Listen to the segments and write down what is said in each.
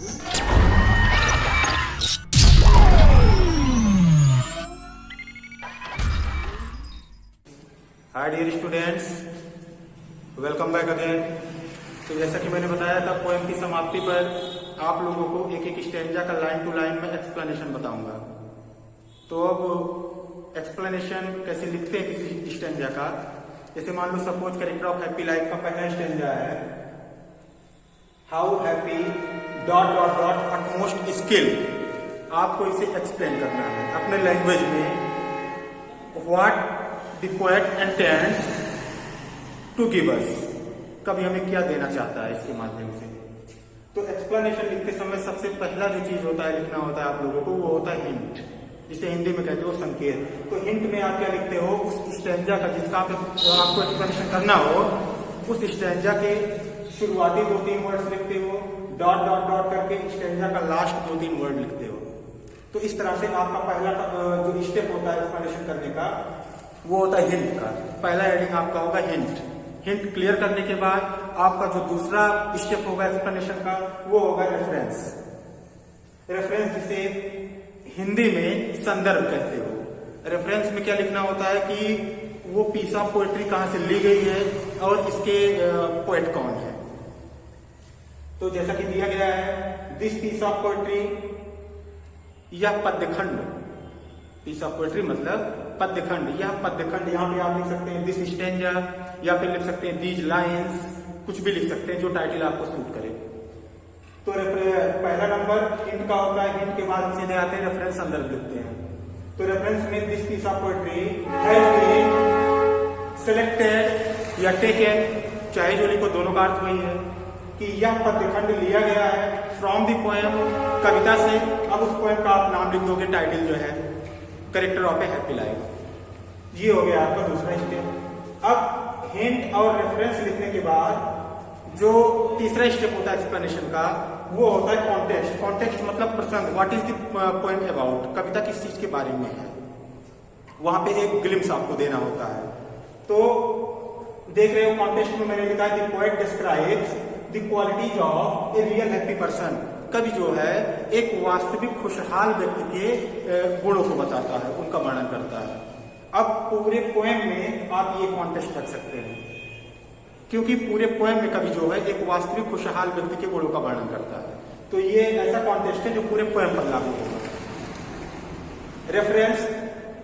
हाय dear students, welcome back again. तो जैसा कि मैंने बताया था, पोएम की समाप्ति पर आप लोगों को एक एक स्टैंजा का लाइन टू लाइन में एक्सप्लेनेशन बताऊंगा। तो अब एक्सप्लेनेशन कैसे लिखते हैं किसी स्टैंजा का, जैसे मान लो suppose character of happy life का पहला स्टैंजा है, how happy dot dot dot utmost skill. आपको इसे एक्सप्लेन करना है अपने लैंग्वेज में। What The poet intends to give us, कभी हमें क्या देना चाहता है इसके माध्यम से। तो एक्सप्लेनेशन लिखते समय सबसे पहला जो चीज होता है लिखना होता है आप लोगों को, वो होता है हिंट, जिसे हिंदी में कहते हो संकेत। तो हिंट में आप क्या लिखते हो, उस स्टैंजा का जिसका आपको एक्सप्लेनेशन करना हो, उस स्टैंजा के शुरुआती 2-3 वर्ड्स लिखते हो, डॉट डॉट डॉट करके स्टैंजा का लास्ट 2-3 वर्ड लिखते हो। तो इस तरह से आपका पहला जो स्टेप होता है एक्सप्लेनेशन करने का, वो होता है हिंट का। पहला हेडिंग आपका होगा हिंट। हिंट क्लियर करने के बाद आपका जो दूसरा स्टेप होगा एक्सप्लेनेशन का, वो होगा रेफरेंस। रेफरेंस जिसे हिंदी में संदर्भ कहते हो। रेफरेंस में क्या लिखना होता है कि वो पीस ऑफ पोएट्री कहां से ली गई है और इसके पोएट कौन है। तो जैसा कि दिया गया है, दिस पीस ऑफ पोएट्री, यह पद्यखंड। पीस ऑफ पोएट्री मतलब पद्यखंड, यह पद्यखंड। यहाँ पे आप लिख सकते हैं दिस स्टैंजा, या फिर लिख सकते हैं दीज लाइन्स, कुछ भी लिख सकते हैं जो टाइटल आपको सूट करे। तो पहला नंबर हिंट का होता है। हिंट के बाद सीधे आते हैं रेफरेंस, संदर्भ लिखते हैं। तो रेफरेंस में this piece of poetry has been selected या टेकन, चाहे जो लिखो दोनों का अर्थ वही है कि यह पद्यखंड लिया गया है फ्रॉम द पोएम, कविता से। अब उस पोएम का आप नाम लिख दोगे, टाइटल जो है character of A happy life. ये हो गया आपका दूसरा स्टेप। अब हिंट और रेफरेंस लिखने के बाद जो तीसरा स्टेप होता है एक्सप्लेनेशन का, वो होता है कॉन्टेक्स्ट। कॉन्टेक्स्ट मतलब प्रसंग, what is the poem about, कविता किस चीज के बारे में है, वहां पे एक ग्लिम्स आपको देना होता है। तो देख रहे हो कॉन्टेक्स्ट में मैंने लिखा है the poet describes the qualities of A real happy person. कवि जो है एक वास्तविक खुशहाल व्यक्ति के गुणों को बताता है, उनका वर्णन करता है। अब पूरे पोएम में आप ये कॉन्टेक्स्ट रख सकते हैं, क्योंकि पूरे पोएम में कवि जो है एक वास्तविक खुशहाल व्यक्ति के गुणों का वर्णन करता है। तो ये ऐसा कॉन्टेक्स्ट है जो पूरे पोएम पर लागू होगा। रेफरेंस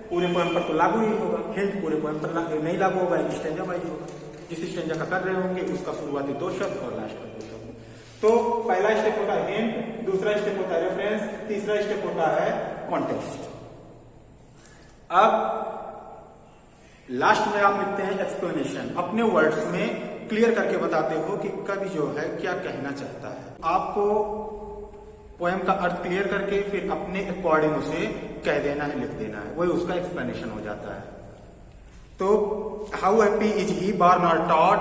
पूरे पोएम पर तो लागू ही होगा, हिंट पूरे पोएम पर नहीं लागू होगा, स्टैंजा वाइज होगा। जिस स्टैंजा का कर रहे होंगे उसका शुरुआती 2 शब्द और लास्ट का 2 शब्द। तो पहला स्टेप होता है हिंट, दूसरा स्टेप होता है रेफरेंस, तीसरा स्टेप होता है कॉन्टेक्स्ट। अब लास्ट में आप लिखते हैं एक्सप्लेनेशन। अपने वर्ड्स में क्लियर करके बताते हो कि कवि जो है क्या कहना चाहता है। आपको पोएम का अर्थ क्लियर करके फिर अपने अकॉर्डिंग उसे कह देना है, लिख देना है, वही उसका एक्सप्लेनेशन हो जाता है। तो how happy is he born not taught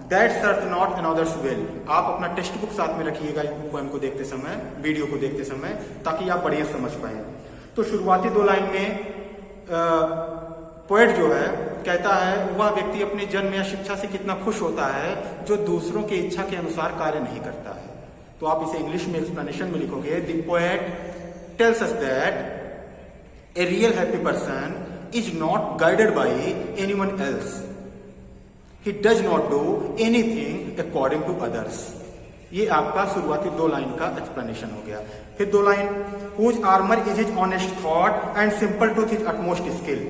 that serveth not another's will. आप अपना टेक्स्ट बुक साथ में रखिएगा पोएम को देखते समय, वीडियो को देखते समय, ताकि आप बढ़िया समझ पाए। तो शुरुआती 2 लाइन में पोएट जो है कहता है वह व्यक्ति अपने जन्म या शिक्षा से कितना खुश होता है जो दूसरों की इच्छा के अनुसार कार्य नहीं करता है। तो आप इसे इंग्लिश में एक्सप्लेनेशन में लिखोगे, the poet tells us that A real happy person is not guided by anyone else, he does not do anything according to others। ये आपका शुरुआती 2 लाइन का एक्सप्लेनेशन हो गया। फिर 2 line, whose armor is his honest thought and simple truth his utmost skill।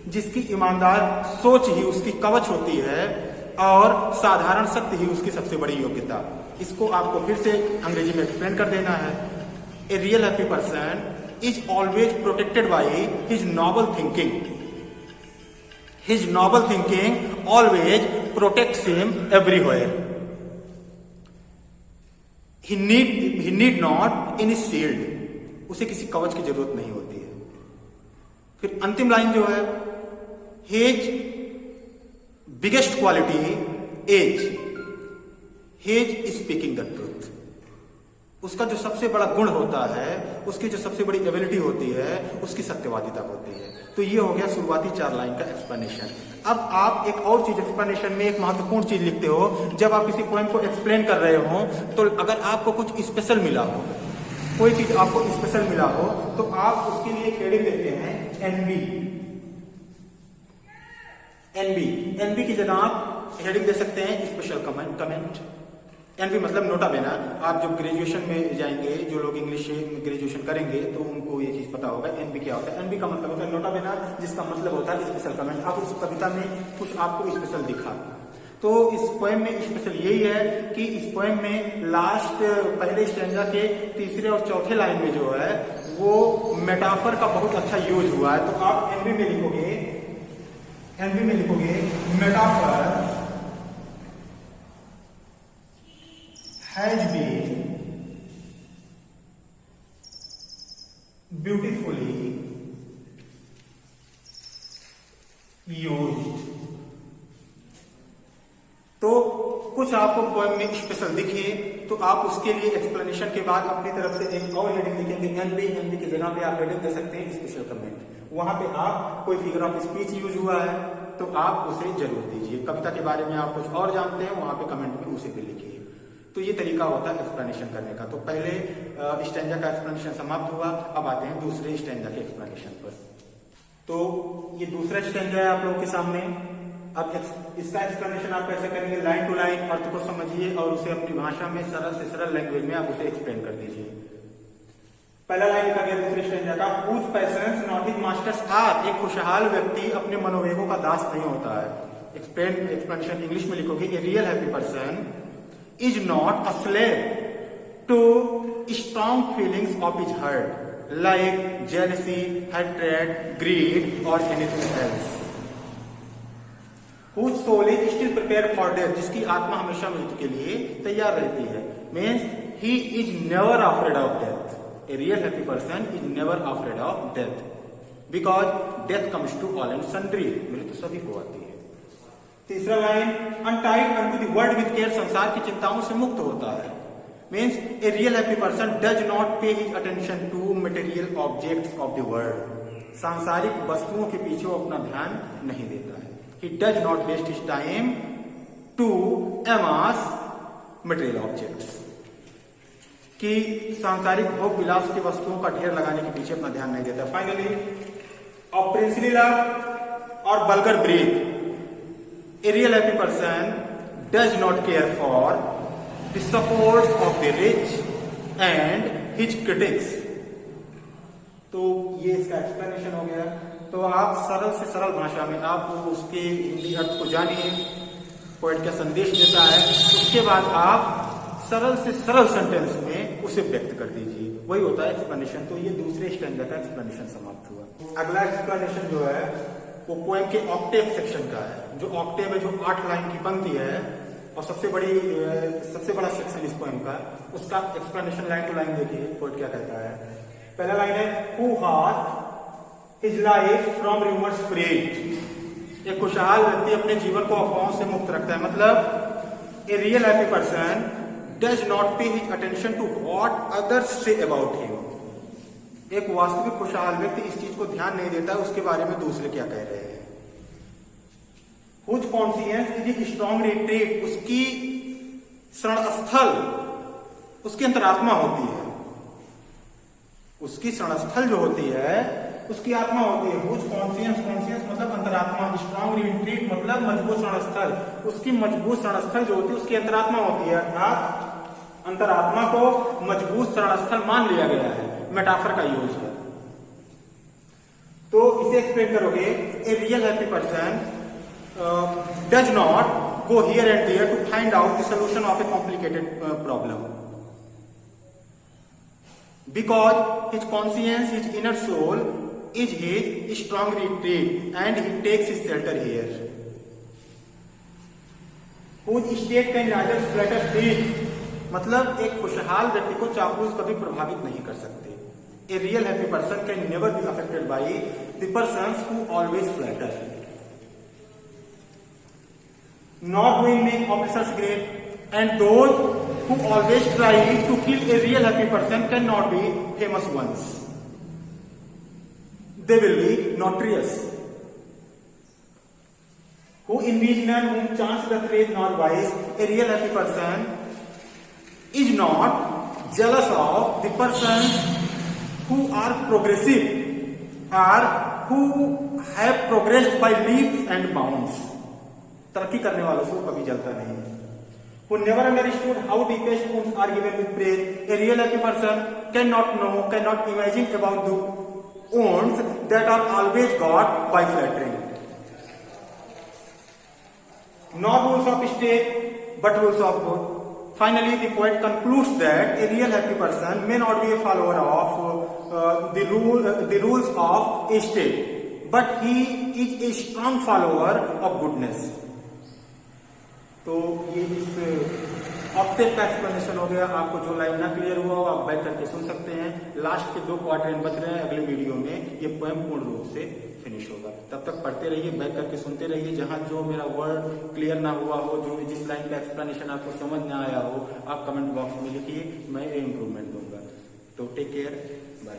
जिसकी ईमानदार सोच ही उसकी कवच होती है और साधारण सत्य ही उसकी सबसे बड़ी योग्यता। इसको आपको फिर से अंग्रेजी में एक्सप्लेन कर देना है। A real happy person is always protected by his noble thinking. His noble thinking always protects him everywhere. He need not any shield। उसे किसी कवच की जरूरत नहीं होती है। फिर अंतिम लाइन जो है, His biggest quality is his speaking the truth। उसका जो सबसे बड़ा गुण होता है, उसकी जो सबसे बड़ी एबिलिटी होती है, उसकी सत्यवादिता होती है। तो ये हो गया शुरुआती 4 लाइन का एक्सप्लेनेशन। अब आप एक और चीज एक्सप्लेनेशन में एक महत्वपूर्ण चीज लिखते हो। जब आप किसी पोएम को एक्सप्लेन कर रहे हो तो अगर आपको कुछ स्पेशल मिला हो, कोई चीज आपको स्पेशल मिला हो, तो आप उसके लिए हेडिंग देते हैं एनबी। एनबी की जगह आप हेडिंग दे सकते हैं स्पेशल कमेंट। एनबी मतलब नोटा बेना। आप जब ग्रेजुएशन में जाएंगे, जो लोग इंग्लिश में ग्रेजुएशन करेंगे तो उनको ये चीज पता होगा एनबी क्या होता है। एनबी का मतलब होता है नोटा बेना, जिसका मतलब होता है स्पेशल कमेंट। आप उस कविता में कुछ आपको स्पेशल दिखा, तो इस पोएम में स्पेशल यही है कि इस पोएम में लास्ट पहले स्टैंजा के तीसरे और चौथे लाइन में जो है वो मेटाफर का बहुत अच्छा यूज हुआ है। तो आप एनबी में लिखोगे metaphor has been beautifully used। तो कुछ आपको पोएम में स्पेशल दिखे तो आप उसके लिए एक्सप्लेनेशन के बाद अपनी तरफ से एक और हेडिंग लिखेंगे एनबी की जगह पे आप हेडिंग दे सकते हैं स्पेशल कमेंट। वहां पे आप कोई फिगर ऑफ स्पीच यूज हुआ है तो आप उसे जरूर दीजिए। कविता के बारे में आप कुछ और जानते हैं, वहां पे कमेंट में उसे भी लिखिए। तो ये तरीका होता है एक्सप्लेनेशन करने का। तो पहले स्टैंजा का एक्सप्लेनेशन समाप्त हुआ, अब आते हैं दूसरे स्टैंजा के एक्सप्लेनेशन पर। तो ये दूसरा स्टैंजा है आप लोगों के सामने। अब इसका एक्सप्लेनेशन आप कैसे करेंगे, लाइन टू लाइन अर्थ को समझिए और उसे अपनी भाषा में सरल से सरल लैंग्वेज में आप उसे एक्सप्लेन कर दीजिए। पहला लाइन लिखा गया दूसरे स्टैंजा का, whose passions not his masters are. एक खुशहाल व्यक्ति अपने मनोवेगों का दास नहीं होता है। एक्सप्लेनेशन इंग्लिश में लिखोगे, ए real happy person is not a slave to strong feelings of his heart like jealousy, hatred, greed or anything else. Whose soul is still prepared for death, जिसकी आत्मा हमेशा मृत्यु के लिए तैयार रहती है। Means he is never afraid of death. A real happy person is never afraid of death because death comes to all and sundry। मृत्यु सभी को आती है। तीसरा line, untied unto the world with care, संसार की चिंताओं से मुक्त होता है। Means a real happy person does not pay his attention to material objects of the world. सांसारिक वस्तुओं के पीछे वो अपना ध्यान नहीं देता है। He does not waste his time to amass material objects, कि सांसारिक भोग विलास की वस्तुओं का ढेर लगाने के पीछे अपना ध्यान नहीं देता। फाइनली, ऑफ प्रिंसली लव और vulgar breath, a real happy person does not care for the support of the rich and his critics। तो ये इसका एक्सप्लेनेशन हो गया। तो आप सरल से सरल भाषा में आप उसके हिंदी अर्थ को जानिए, पोएट क्या संदेश देता है, उसके बाद आप सरल से सरल सेंटेंस में उसे व्यक्त कर दीजिए। वही होता है एक्सप्लेनेशन। तो ये दूसरे स्टैंजा का एक्सप्लेनेशन समाप्त हुआ। अगला एक्सप्लेनेशन जो है वो पोएम के ऑक्टेव सेक्शन का है। जो ऑक्टेव है, जो 8 लाइन की पंक्ति है और सबसे बड़ा सेक्शन इस पोएम का, उसका एक्सप्लेनेशन लाइन टू लाइन देखिए पोएट क्या कहता है। पहला लाइन है, who hath his life from rumours freed. एक खुशहाल व्यक्ति अपने जीवन को अफवाहों से मुक्त रखता है। मतलब a real happy person does not pay his attention to what others say about him. एक वास्तविक खुशहाल व्यक्ति इस चीज को ध्यान नहीं देता उसके बारे में दूसरे क्या कह रहे हैं। Whose conscience is a strong retreat, उसकी शरण स्थल उसकी अंतरात्मा होती है। उसकी शरण स्थल जो होती है उसकी आत्मा होती है। Whose conscience मतलब अंतरात्मा, स्ट्रॉन्ग रिट्रीट मतलब मजबूत शरण स्थल। उसकी मजबूत शरण स्थल जो होती है उसकी अंतरात्मा होती है। अर्थात अंतरात्मा को मजबूत शरण स्थल मान लिया गया है। मेटाफर का यूज है। तो इसे एक्सप्लेन करोगे, a real happy person does not go here and there to find out the solution of a complicated problem because his conscience, his inner soul is his strong retreat and he takes his shelter here. Whose state can rider flutter feet, मतलब एक खुशहाल व्यक्ति को चापलूस कभी प्रभावित नहीं कर सकते। A real happy person can never be affected by the persons who always flatter, nor who make officers great, and those who always try to kill a real happy person cannot be famous ones. They will be notorious. Who envision and whom chance doth raise nor wise, a real happy person is not jealous of the persons who are progressive or who have progressed by leaps and bounds. तरक्की करने वालों से कभी जलता नहीं है. Who never understood how deepest wounds are given with praise. A real happy person cannot know, cannot imagine about the wounds that are always got by flattering. Not rules of state, but rules of good. Finally, the poet concludes that a real happy person may not be a follower of the rules of a state, but he is a strong follower of goodness. तो ये इस Octave का explanation हो गया. आपको जो line ना clear हुआ हो आप बैक करके सुन सकते हैं. लास्ट के 2 क्वाड्रेंट बच रहे हैं. अगले वीडियो में ये पोएम पूर्ण रूप से फिनिश होगा. तब तक पढ़ते रहिए, बैक करके सुनते रहिए. जहां जो मेरा वर्ड क्लियर ना हुआ हो, जो जिस लाइन का एक्सप्लेनेशन आपको समझ ना आया हो, आप कमेंट बॉक्स में लिखिए, मैं इम्प्रूवमेंट दूंगा. तो टेक केयर, बाय.